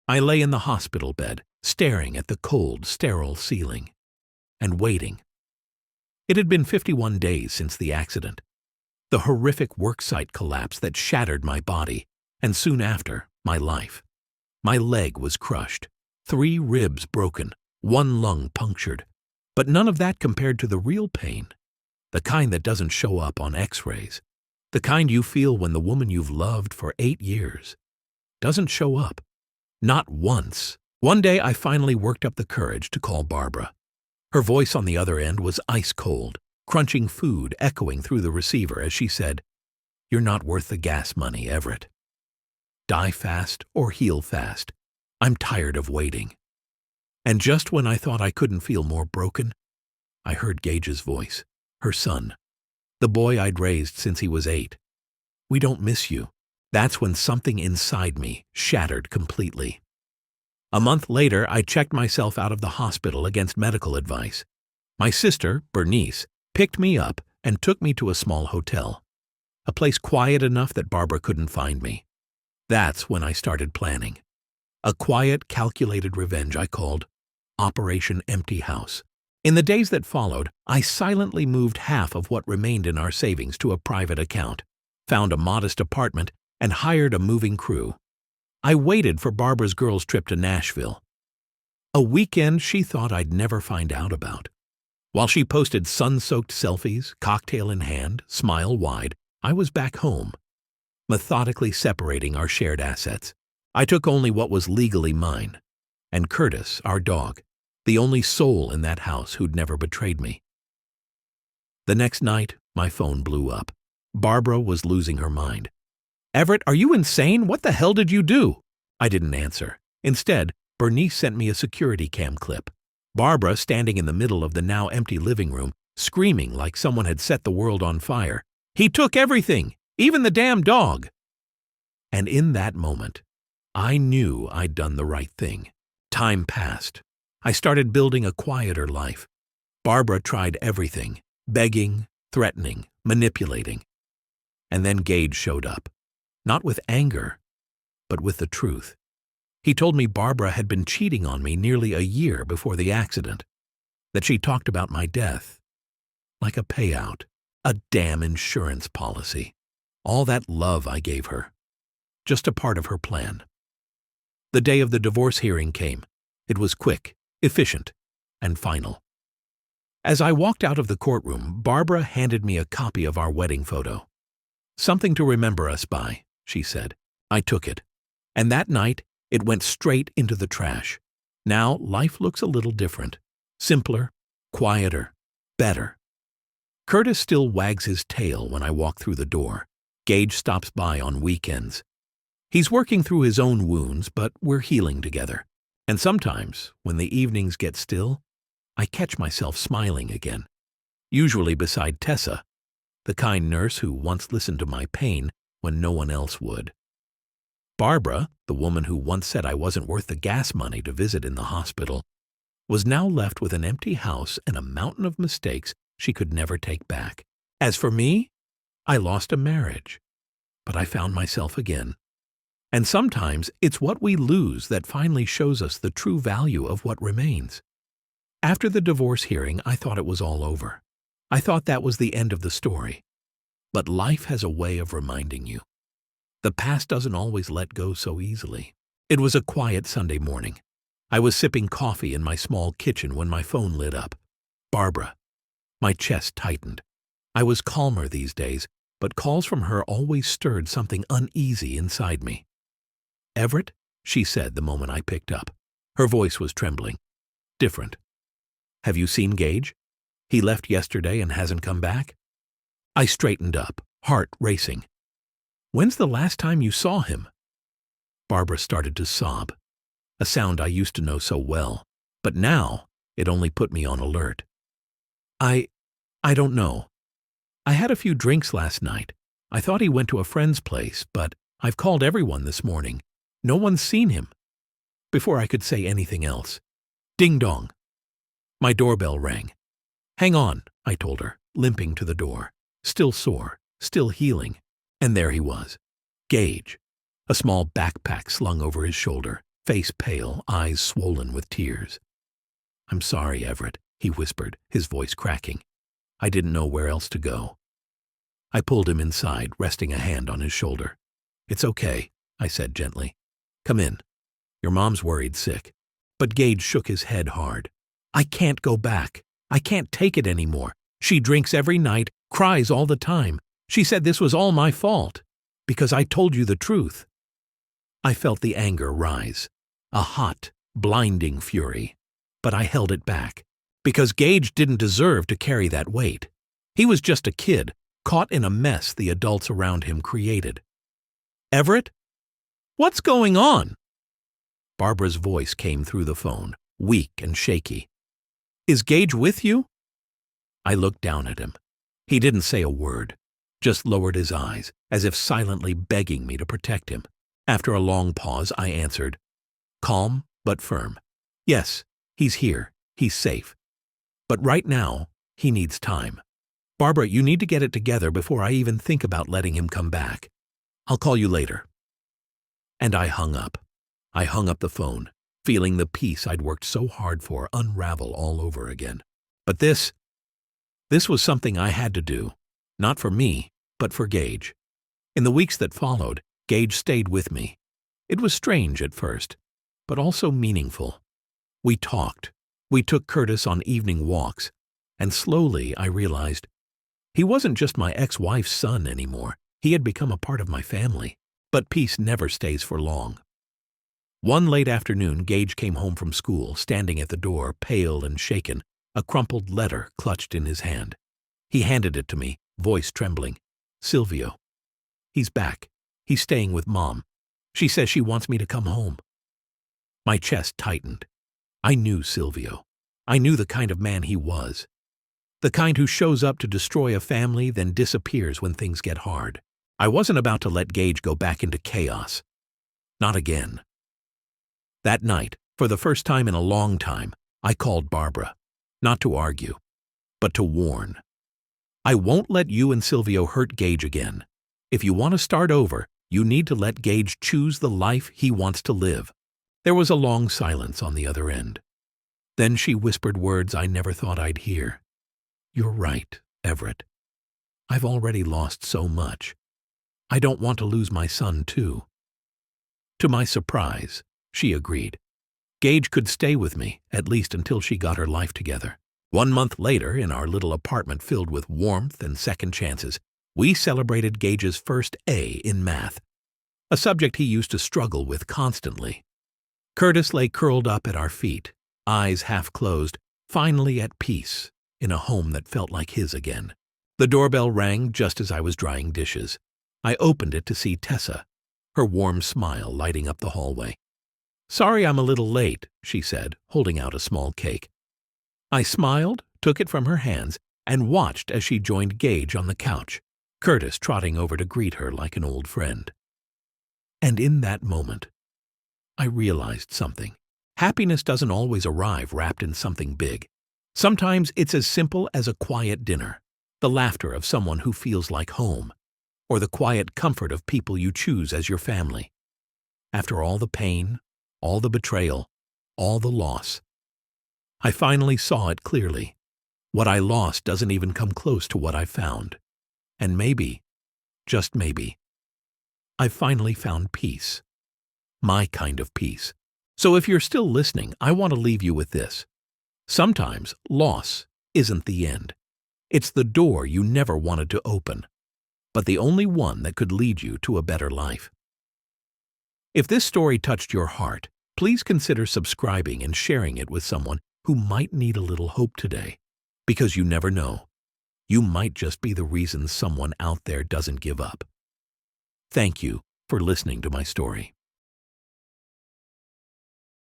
I lay in the hospital bed, staring at the cold, sterile ceiling, and waiting. It had been 51 days since the accident, the horrific worksite collapse that shattered my body, and soon after, my life. My leg was crushed, 3 ribs broken, 1 lung punctured, but none of that compared to the real pain, the kind that doesn't show up on x-rays, the kind you feel when the woman you've loved for 8 years doesn't show up. Not once. One day I finally worked up the courage to call Barbara. Her voice on the other end was ice cold, crunching food echoing through the receiver as she said, "You're not worth the gas money, Everett. Die fast or heal fast. I'm tired of waiting." And just when I thought I couldn't feel more broken, I heard Gage's voice, her son, the boy I'd raised since he was 8. "We don't miss you." That's when something inside me shattered completely. A month later, I checked myself out of the hospital against medical advice. My sister, Bernice, picked me up and took me to a small hotel, a place quiet enough that Barbara couldn't find me. That's when I started planning. A quiet, calculated revenge I called Operation Empty House. In the days that followed, I silently moved half of what remained in our savings to a private account, found a modest apartment, and hired a moving crew. I waited for Barbara's girls' trip to Nashville, a weekend she thought I'd never find out about. While she posted sun-soaked selfies, cocktail in hand, smile wide, I was back home, methodically separating our shared assets. I took only what was legally mine, and Curtis, our dog, the only soul in that house who'd never betrayed me. The next night, my phone blew up. Barbara was losing her mind. "Everett, are you insane? What the hell did you do?" I didn't answer. Instead, Bernice sent me a security cam clip. Barbara standing in the middle of the now empty living room, screaming like someone had set the world on fire. "He took everything, even the damn dog!" And in that moment, I knew I'd done the right thing. Time passed. I started building a quieter life. Barbara tried everything, begging, threatening, manipulating. And then Gage showed up. Not with anger, but with the truth. He told me Barbara had been cheating on me nearly a year before the accident, that she talked about my death, like a payout, a damn insurance policy. All that love I gave her, just a part of her plan. The day of the divorce hearing came. It was quick, efficient, and final. As I walked out of the courtroom, Barbara handed me a copy of our wedding photo. "Something to remember us by," she said. I took it, and that night it went straight into the trash. Now life looks a little different, simpler, quieter, better. Curtis still wags his tail when I walk through the door. Gage stops by on weekends. He's working through his own wounds, but we're healing together. And sometimes, when the evenings get still, I catch myself smiling again, usually beside Tessa, the kind nurse who once listened to my pain when no one else would. Barbara, the woman who once said I wasn't worth the gas money to visit in the hospital, was now left with an empty house and a mountain of mistakes she could never take back. As for me, I lost a marriage, but I found myself again. And sometimes it's what we lose that finally shows us the true value of what remains. After the divorce hearing, I thought it was all over. I thought that was the end of the story. But life has a way of reminding you. The past doesn't always let go so easily. It was a quiet Sunday morning. I was sipping coffee in my small kitchen when my phone lit up. Barbara. My chest tightened. I was calmer these days, but calls from her always stirred something uneasy inside me. "Everett," she said the moment I picked up. Her voice was trembling. Different. "Have you seen Gage? He left yesterday and hasn't come back?" I straightened up, heart racing. "When's the last time you saw him?" Barbara started to sob, a sound I used to know so well, but now it only put me on alert. I don't know. I had a few drinks last night. I thought he went to a friend's place, but I've called everyone this morning. No one's seen him." Before I could say anything else, ding dong. My doorbell rang. "Hang on," I told her, limping to the door, still sore, still healing. And there he was, Gage, a small backpack slung over his shoulder, face pale, eyes swollen with tears. "I'm sorry, Everett," he whispered, his voice cracking. "I didn't know where else to go." I pulled him inside, resting a hand on his shoulder. "It's okay," I said gently. "Come in. Your mom's worried sick." But Gage shook his head hard. "I can't go back. I can't take it anymore. She drinks every night, cries all the time. She said this was all my fault, because I told you the truth." I felt the anger rise, a hot, blinding fury. But I held it back, because Gage didn't deserve to carry that weight. He was just a kid, caught in a mess the adults around him created. "Everett? What's going on?" Barbara's voice came through the phone, weak and shaky. "Is Gage with you?" I looked down at him. He didn't say a word, just lowered his eyes, as if silently begging me to protect him. After a long pause, I answered, calm but firm. "Yes, he's here. He's safe. But right now, he needs time. Barbara, you need to get it together before I even think about letting him come back. I'll call you later." And I hung up. I hung up the phone, feeling the peace I'd worked so hard for unravel all over again. But this was something I had to do, not for me, but for Gage. In the weeks that followed, Gage stayed with me. It was strange at first, but also meaningful. We talked. We took Curtis on evening walks, and slowly I realized he wasn't just my ex-wife's son anymore. He had become a part of my family. But peace never stays for long. One late afternoon, Gage came home from school, standing at the door, pale and shaken, a crumpled letter clutched in his hand. He handed it to me, voice trembling. "Silvio. He's back. He's staying with Mom. She says she wants me to come home." My chest tightened. I knew Silvio. I knew the kind of man he was. The kind who shows up to destroy a family, then disappears when things get hard. I wasn't about to let Gage go back into chaos. Not again. That night, for the first time in a long time, I called Barbara, not to argue, but to warn. "I won't let you and Silvio hurt Gage again. If you want to start over, you need to let Gage choose the life he wants to live." There was a long silence on the other end. Then she whispered words I never thought I'd hear. "You're right, Everett. I've already lost so much. I don't want to lose my son, too." To my surprise, she agreed. Gage could stay with me, at least until she got her life together. 1 month later, in our little apartment filled with warmth and second chances, we celebrated Gage's first A in math, a subject he used to struggle with constantly. Curtis lay curled up at our feet, eyes half closed, finally at peace, in a home that felt like his again. The doorbell rang just as I was drying dishes. I opened it to see Tessa, her warm smile lighting up the hallway. "Sorry I'm a little late," she said, holding out a small cake. I smiled, took it from her hands, and watched as she joined Gage on the couch, Curtis trotting over to greet her like an old friend. And in that moment, I realized something. Happiness doesn't always arrive wrapped in something big. Sometimes it's as simple as a quiet dinner, the laughter of someone who feels like home, or the quiet comfort of people you choose as your family. After all the pain, all the betrayal, all the loss, I finally saw it clearly. What I lost doesn't even come close to what I found. And maybe, just maybe, I finally found peace. My kind of peace. So if you're still listening, I want to leave you with this. Sometimes loss isn't the end. It's the door you never wanted to open, but the only one that could lead you to a better life. If this story touched your heart, please consider subscribing and sharing it with someone who might need a little hope today, because you never know. You might just be the reason someone out there doesn't give up. Thank you for listening to my story.